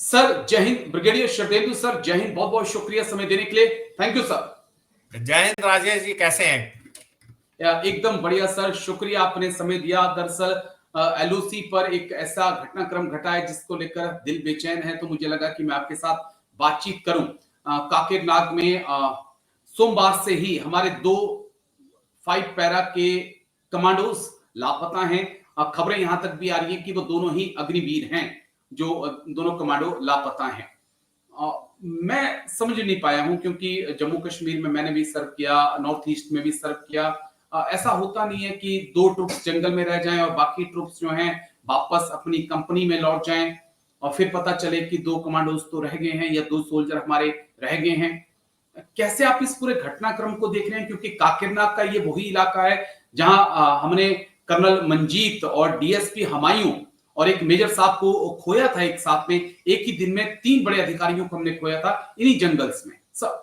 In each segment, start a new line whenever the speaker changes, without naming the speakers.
Sir जय Hind. Brigadier Sharadendu sir, जय हिंद। बहुत बहुत शुक्रिया समय देने के लिए। Thank you sir.
जय हिंद राजेश जी, कैसे हैं?
एकदम बढ़िया सर, शुक्रिया आपने समय दिया। दरअसल एलओसी पर एक ऐसा घटनाक्रम घटा है जिसको लेकर दिल बेचैन है, तो मुझे लगा कि मैं आपके साथ बातचीत करूं। काकेरनाग में सोमवार से ही हमारे दो 5 पैरा के कमांडोज लापता हैं। खबरें यहां तक भी आ रही हैं कि वो दोनों ही अग्निवीर हैं, जो दोनों कमांडो लापता हैं। मैं समझ नहीं पाया हूं, क्योंकि जम्मू कश्मीर में मैंने भी सर्व किया, नॉर्थ ईस्ट में भी सर्व किया। ऐसा होता नहीं है कि 2 ट्रुप्स जंगल में रह जाएं और बाकी ट्रुप्स जो हैं वापस अपनी कंपनी में लौट जाएं और फिर पता चले कि 2 कमांडोज तो रह गए हैं या 2 सोल्जर हमारे रह गए हैं। कैसे आप इस पूरे घटनाक्रम को देख रहे हैं? क्योंकि काकिरनाग का ये वही इलाका है जहां हमने कर्नल मंजीत और डीएसपी हमायूं और एक मेजर साहब को खोया था। एक साथ में एक ही दिन में 3 बड़े अधिकारियों को हमने खोया था इन्हीं जंगल्स में। सब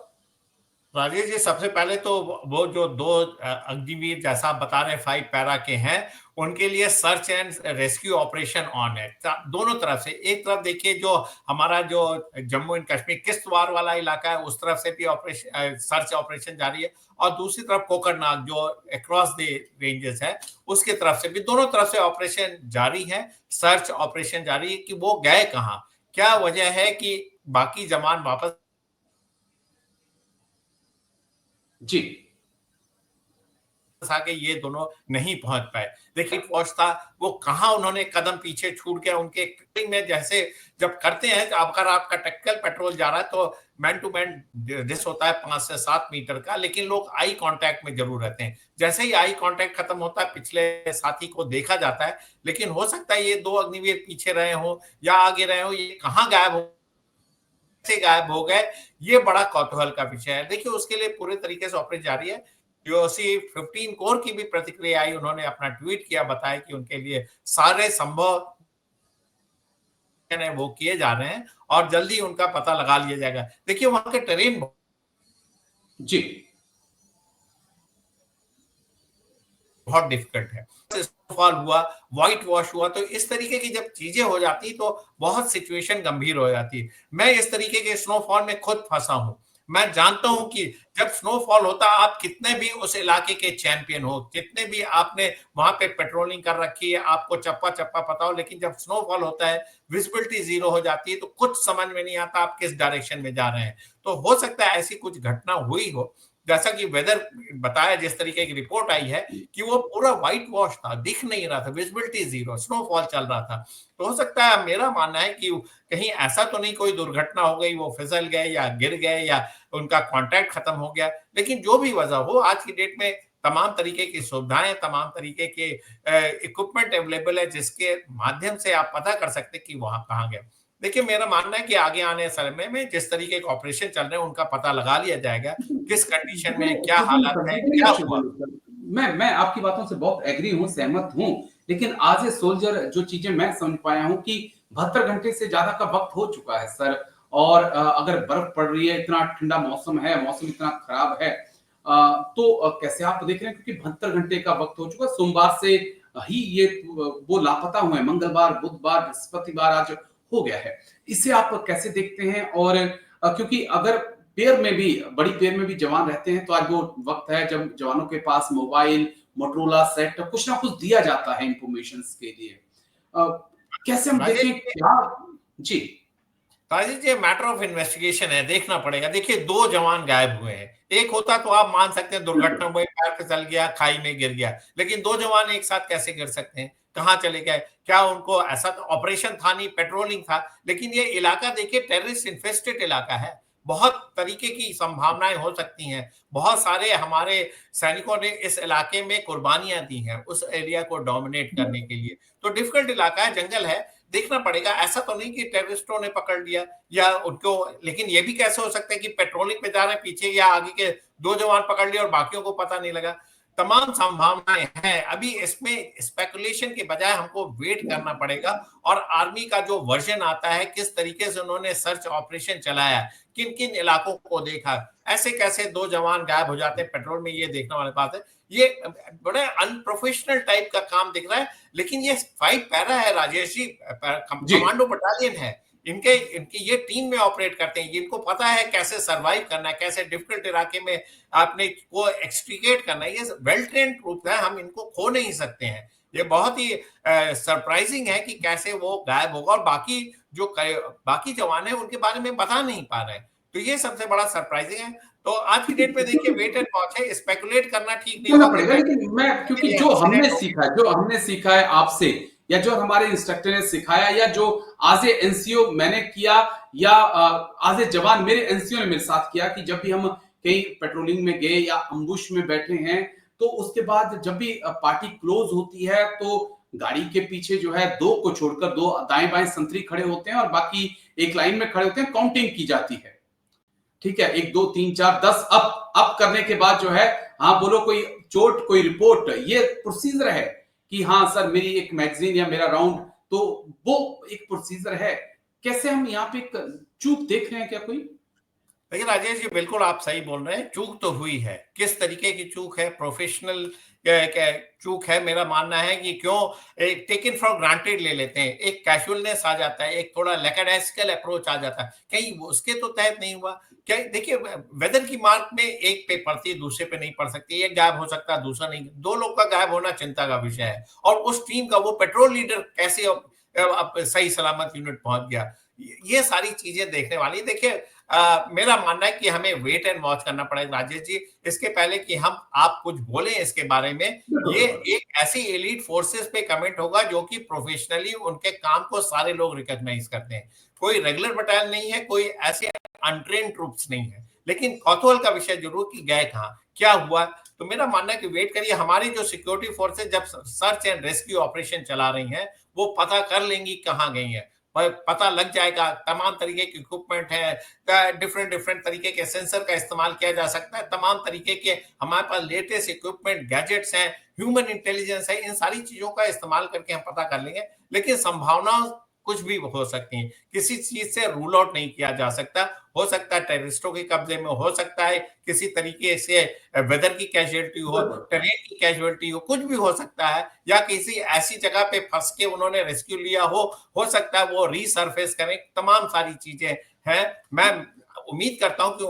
राजेश जी, सबसे पहले तो वो जो 2 अग्निवीर जैसा आप बता रहे हैं 5 पैरा के हैं, उनके लिए search and rescue operation on है दोनों तरफ से। एक तरफ देखिए, जो हमारा जो जम्मू एंड कश्मीर किश्तवाड़ वाला इलाका है, उस तरफ से भी ऑपरेशन सर्च ऑपरेशन जारी है, और दूसरी तरफ कोकरनाग जो अक्रॉस द रेंजेस है, उसके तरफ से भी, दोनों तरफ से ऑपरेशन जारी है, सर्च ऑपरेशन जारी है। कि वो गए कहाँ, क्या वजह है कि बाकी जवान वापस
जी
आगे ये दोनों नहीं पहुंच पाए। देखिए फौज था, वो कहां उन्होंने कदम पीछे छूट गया उनके में। जैसे जब करते हैं, अगर आपका टैक्टिकल पेट्रोल जा रहा है तो मैन टू मैन डिस होता है 5 से 7 मीटर का, लेकिन लोग आई कांटेक्ट में जरूर रहते हैं। जैसे ही आई कांटेक्ट खत्म होता है, पिछले साथी को देखा जाता है, लेकिन हो सकता है ये 2 अग्निवीर पीछे रहे हो या आगे रहे हो, ये कहां गायब हो गए, ये बड़ा कौतूहल का विषय है। देखिए उसके लिए पूरे तरीके से ऑपरेशन जारी है। यूओसी 15 कोर की भी प्रतिक्रिया आई, उन्होंने अपना ट्वीट किया, बताया कि उनके लिए सारे संभव वो किए जा रहे हैं और जल्दी उनका पता लगा लिया जाएगा। देखिए वहां के टेरेन
जी
बहुत डिफिकल्ट है। स्नोफॉल हुआ, व्हाइट वॉश हुआ, तो इस तरीके की जब चीजें हो जाती तो बहुत सिचुएशन गंभीर हो जाती है। मैं इस तरीके के स्नोफॉल में खुद फंसा हूं। मैं जानता हूं कि जब स्नोफॉल होता है, आप कितने भी उस इलाके के चैंपियन हो, कितने भी आपने वहां पे पेट्रोलिंग कर रखी है, आपको चप्पा चप्पा पता हो, लेकिन जब स्नोफॉल होता है, विजिबिलिटी 0 हो जाती है, तो कुछ समझ में नहीं आता आप किस डायरेक्शन में जा रहे हैं। तो हो सकता है ऐसी कुछ घटना हुई हो, जैसा कि वेदर बताया, जिस तरीके की रिपोर्ट आई है कि वो पूरा व्हाइट वॉश था, दिख नहीं रहा था, विजिबिलिटी 0, स्नोफॉल चल रहा था। तो हो सकता है, मेरा मानना है कि कहीं ऐसा तो नहीं कोई दुर्घटना हो गई, वो फिसल गए या गिर गए या उनका कांटेक्ट खत्म हो गया। लेकिन जो भी वजह हो, आज की डेट में तमाम तरीके की सुविधाएं, तमाम तरीके के इक्विपमेंट अवेलेबल है, जिसके माध्यम से आप पता कर सकते हैं कि वहां कहाँ गए। देखिए मेरा मानना है कि आगे आने समय में जिस तरीके के ऑपरेशन चल रहे हैं, उनका पता लगा लिया जाएगा, किस कंडीशन में क्या हालात है, क्या हुआ।
मैं आपकी बातों से बहुत एग्री हूं, सहमत हूं। लेकिन आज ए सोल्जर जो चीजें मैं समझ पाया हूं कि 72 घंटे से ज्यादा का वक्त हो चुका है सर। और अगर बर्फ पड़ रही है, इतना ठंडा मौसम है, मौसम इतना खराब है, तो कैसे आप देख रहे हैं? क्योंकि 72 घंटे का वक्त हो चुका, सोमवार से ही ये वो लापता हुए हैं। मंगलवार, बुधवार, बृहस्पतिवार आज हो गया है। इसे आप कैसे देखते हैं? और क्योंकि अगर पेयर में भी, बड़ी पेयर में भी जवान रहते हैं, तो आज वो वक्त है जब जवानों के पास मोबाइल, मोटरोला सेट, कुछ ना कुछ दिया जाता है इंफॉर्मेशन के लिए। कैसे हम
राजेश
देखें क्या? जी
Rajesh ji, matter of investigation है, देखना पड़ेगा। देखिए 2 जवान गायब हुए हैं। एक होता तो आप मान सकते हैं दुर्घटना हुई, पैर फिसल गया, खाई में गिर गया, लेकिन 2 जवान एक साथ कैसे गिर सकते हैं, कहाँ चले गए? क्या उनको ऐसा तो ऑपरेशन था नहीं, पेट्रोलिंग था, लेकिन ये इलाका देखिए टेररिस्ट इन्फेस्टेड इलाका है। बहुत तरीके की संभावनाएं हो सकती हैं। बहुत सारे हमारे सैनिकों ने इस इलाके में कुर्बानियां दी हैं उस एरिया को डोमिनेट करने के लिए। तो डिफिकल्ट इलाका है, जंगल है, देखना पड़ेगा। ऐसा तो नहीं कि टेररिस्टों ने पकड़ लिया या उनको, लेकिन ये भी कैसे हो सकता है कि पेट्रोलिंग पे जा रहे हैं पीछे, या आगे के 2 जवान पकड़ लिए और बाकियों को पता नहीं लगा। तमाम संभावनाएं हैं। अभी इसमें स्पेकुलेशन के बजाय हमको वेट करना पड़ेगा, और आर्मी का जो वर्जन आता है, किस तरीके से उन्होंने सर्च ऑपरेशन चलाया, किन किन इलाकों को देखा, ऐसे कैसे 2 जवान गायब हो जाते हैं पेट्रोल में, ये देखने वाली बात है। ये बड़ा अनप्रोफेशनल टाइप का काम दिख रहा है, लेकिन ये 5 पैरा है राजेश जी,
जी
कमांडो बटालियन है। इनके इनकी ये टीम में ऑपरेट करते हैं, इनको पता है कैसे सरवाइव करना है, कैसे डिफिकल्ट इलाके में आपने को एक्सट्रीकेट करना है। ये वेल ट्रेन्ड ट्रूप है, हम इनको खो नहीं सकते हैं। ये बहुत ही सरप्राइजिंग है कि कैसे वो गायब होगा और बाकी जवान है उनके बारे में बता नहीं पा रहे हैं। तो ये सबसे बड़ा सरप्राइजिंग है। तो आज की डेट में देखिए वेट एंड वॉच है, स्पेकुलेट करना ठीक नहीं
करना
होगा।
पड़ेगा, लेकिन मैं क्योंकि जो हमने सीखा है आपसे, या जो हमारे इंस्ट्रक्टर ने सिखाया, या जो आज एनसीओ मैंने किया, या आज जवान मेरे एनसीओ ने मेरे साथ किया, कि जब भी हम कहीं पेट्रोलिंग में गए या अम्बुश में बैठे हैं, तो उसके बाद जब भी पार्टी क्लोज होती है तो गाड़ी के पीछे जो है दो को छोड़कर दो दाएं बाएं संतरी खड़े होते हैं और बाकी एक लाइन में खड़े होते हैं, काउंटिंग की जाती है। ठीक है, 1 2 3 4 10 अप करने के बाद जो है, हाँ बोलो कोई चोट कोई रिपोर्ट, ये प्रोसीजर है कि हाँ सर मेरी एक मैगजीन या मेरा राउंड, तो वो एक प्रोसीजर है। कैसे हम यहाँ पे चूक देख रहे हैं क्या कोई?
देखिए राजेश जी, बिल्कुल आप सही बोल रहे हैं, चूक तो हुई है। किस तरीके की चूक है? प्रोफेशनल चूक है। मेरा मानना है कि क्यों एक टेकन फॉर ग्रांटेड ले लेते हैं, एक कैजुअलनेस आ जाता है, एक थोड़ा लैकडाइस्टिकल अप्रोच आ जाता है, कहीं उसके तो तहत नहीं हुआ क्या? देखिए वेदर की मार्क में एक पे पड़ती है, दूसरे पे नहीं पड़ सकती, एक गायब हो सकता है दूसरा नहीं। दो लोग का गायब होना चिंता का विषय है, और उस टीम का वो पेट्रोल लीडर कैसे सही सलामत यूनिट पहुंच गया, ये सारी चीजें देखने वाली। देखिए मेरा मानना है कि हमें वेट एंड वॉच करना पड़ेगा राजेश जी, इसके पहले कि आप कुछ बोलें इसके बारे में। ये एक ऐसी एलीट फोर्सेस पे कमेंट होगा जो कि प्रोफेशनली उनके काम को सारे लोग रिकॉग्नाइज करते हैं। कोई रेगुलर बटालियन नहीं है, कोई ऐसे अनट्रेन ट्रूप्स नहीं है, लेकिन कौतूहल का विषय जरूर कि गए कहाँ, क्या हुआ। तो मेरा मानना है कि वेट करिए, हमारी जो सिक्योरिटी फोर्सेस जब सर्च एंड रेस्क्यू ऑपरेशन चला रही हैं, वो पता कर लेंगी कहाँ गई है, पता लग जाएगा। तमाम तरीके के इक्विपमेंट है, डिफरेंट तरीके के सेंसर का इस्तेमाल किया जा सकता है, तमाम तरीके के हमारे पास लेटेस्ट इक्विपमेंट गैजेट्स हैं, ह्यूमन इंटेलिजेंस है, इन सारी चीजों का इस्तेमाल करके हम पता कर लेंगे। लेकिन संभावना कुछ भी हो सकती है, किसी चीज से रूल आउट नहीं किया जा सकता। हो सकता है टेररिस्टों के कब्जे में, हो सकता है किसी तरीके से वेदर की कैजुअलिटी हो, टेरेन की कैजुअलिटी हो, कुछ भी हो सकता है, या किसी ऐसी जगह पे फंस के उन्होंने रेस्क्यू लिया हो सकता है वो रीसरफेस करें। तमाम सारी चीजें हैं। मैं उम्मीद करता हूं कि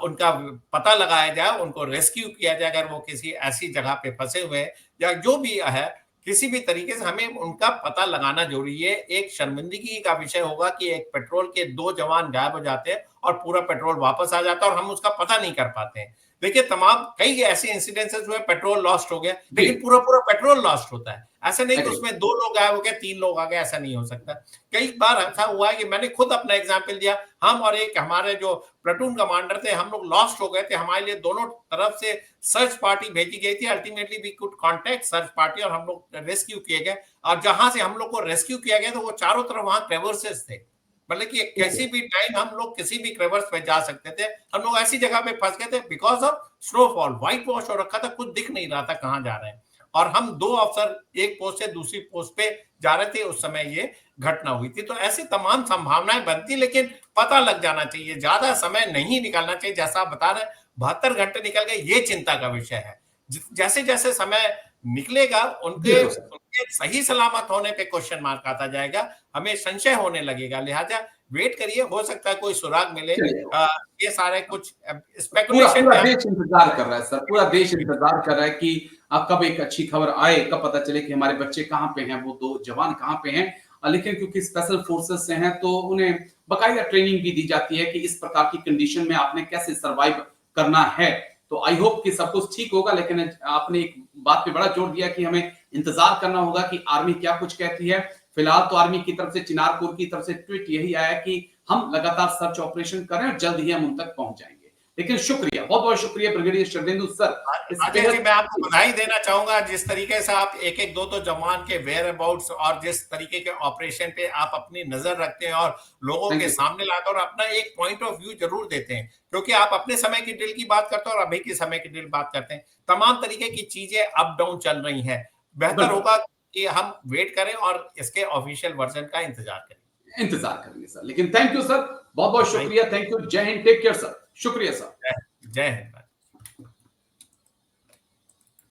उनका पता लगाया जाए, उनको रेस्क्यू किया जाए अगर वो किसी ऐसी जगह पे फंसे हुए हैं, या जो भी है किसी भी तरीके से हमें उनका पता लगाना जरूरी है। एक शर्मिंदगी का विषय होगा कि एक पेट्रोल के 2 जवान गायब हो जाते हैं और पूरा पेट्रोल वापस आ जाता है और हम उसका पता नहीं कर पाते हैं। देखिए कई ऐसे इंसिडेंसेस हुए, पेट्रोल लॉस्ट हो गया, लेकिन पूरा पेट्रोल लॉस्ट होता है। ऐसा नहीं कि उसमें 2 लोग गायब हो गए, 3 लोग आ गए, ऐसा नहीं हो सकता। कई बार ऐसा हुआ है कि मैंने खुद अपना एग्जाम्पल दिया, हम और एक हमारे जो प्लाटून कमांडर थे, हम लोग लॉस्ट हो गए थे। हमारे लिए दोनों तरफ से सर्च पार्टी भेजी गई थी। Ultimately we could contact search party और हम लोग रेस्क्यू किए गए। और जहां से हम लोग को रेस्क्यू किया गया तो वो चारों तरफ वहां क्रेवर्सेस थे, मतलब कि किसी भी टाइम हम लोग किसी भी क्रेवर्स पे जा सकते थे। हम लोग ऐसी जगह पे फंस गए थे because of snowfall, white wash हो रखा था, कुछ दिख नहीं रहा था कहां जा रहे हैं। और हम 2 अफसर एक पोस्ट से दूसरी पोस्ट पे जा रहे थे, उस समय ये घटना हुई थी। तो ऐसी तमाम संभावनाएं बनती, लेकिन पता लग जाना चाहिए, ज्यादा समय नहीं निकालना चाहिए। जैसा आप बता रहे 72 घंटे निकल गए, ये चिंता का विषय है। जैसे जैसे समय निकलेगा उनके सही सलामत होने पे क्वेश्चन मार्क आता जाएगा, हमें संशय होने लगेगा। लिहाजा वेट करिए, हो सकता है कोई सुराग मिले। ये सारे कुछ स्पेकुलेशन
पूरा देश इंतजार कर रहा है सर, पूरा देश इंतजार कर रहा है कि कब एक अच्छी खबर आए, कब पता चले कि हमारे बच्चे कहाँ पे हैं, वो 2 जवान कहाँ पे हैं। लेकिन क्योंकि स्पेशल फोर्सेस से हैं तो उन्हें बकायदा ट्रेनिंग भी दी जाती है कि इस प्रकार की कंडीशन में आपने कैसे सरवाइव करना है। तो आई होप कि सब कुछ ठीक होगा। लेकिन आपने एक बात पे बड़ा जोर दिया कि हमें इंतजार करना होगा कि आर्मी क्या कुछ कहती है। फिलहाल तो आर्मी की तरफ से, चिनारपुर की तरफ से ट्वीट यही आया कि हम लगातार सर्च ऑपरेशन कर रहे हैं और जल्द ही हम उन तक पहुंच जाएंगे। लेकिन शुक्रिया, बहुत बहुत शुक्रिया ब्रिगेडियर शरदेंदु सर।
अजय जी, मैं आपको बधाई देना चाहूंगा, जिस तरीके से आप एक एक दो जवान के वेयर अबाउट्स और जिस तरीके के ऑपरेशन पे आप अपनी नजर रखते हैं और लोगों के सामने लाकर और अपना एक पॉइंट ऑफ व्यू जरूर देते हैं, क्योंकि आप अपने समय की ड्रिल की बात करते हैं और अभी के समय की ड्रिल बात करते हैं। तमाम तरीके की चीजें अप डाउन चल रही है। बेहतर होगा कि हम वेट करें और इसके ऑफिशियल वर्जन का इंतजार
करेंगे सर। लेकिन थैंक यू सर, बहुत बहुत शुक्रिया, थैंक यू, जय हिंद, टेक केयर सर, शुक्रिया सर,
जय हिंद।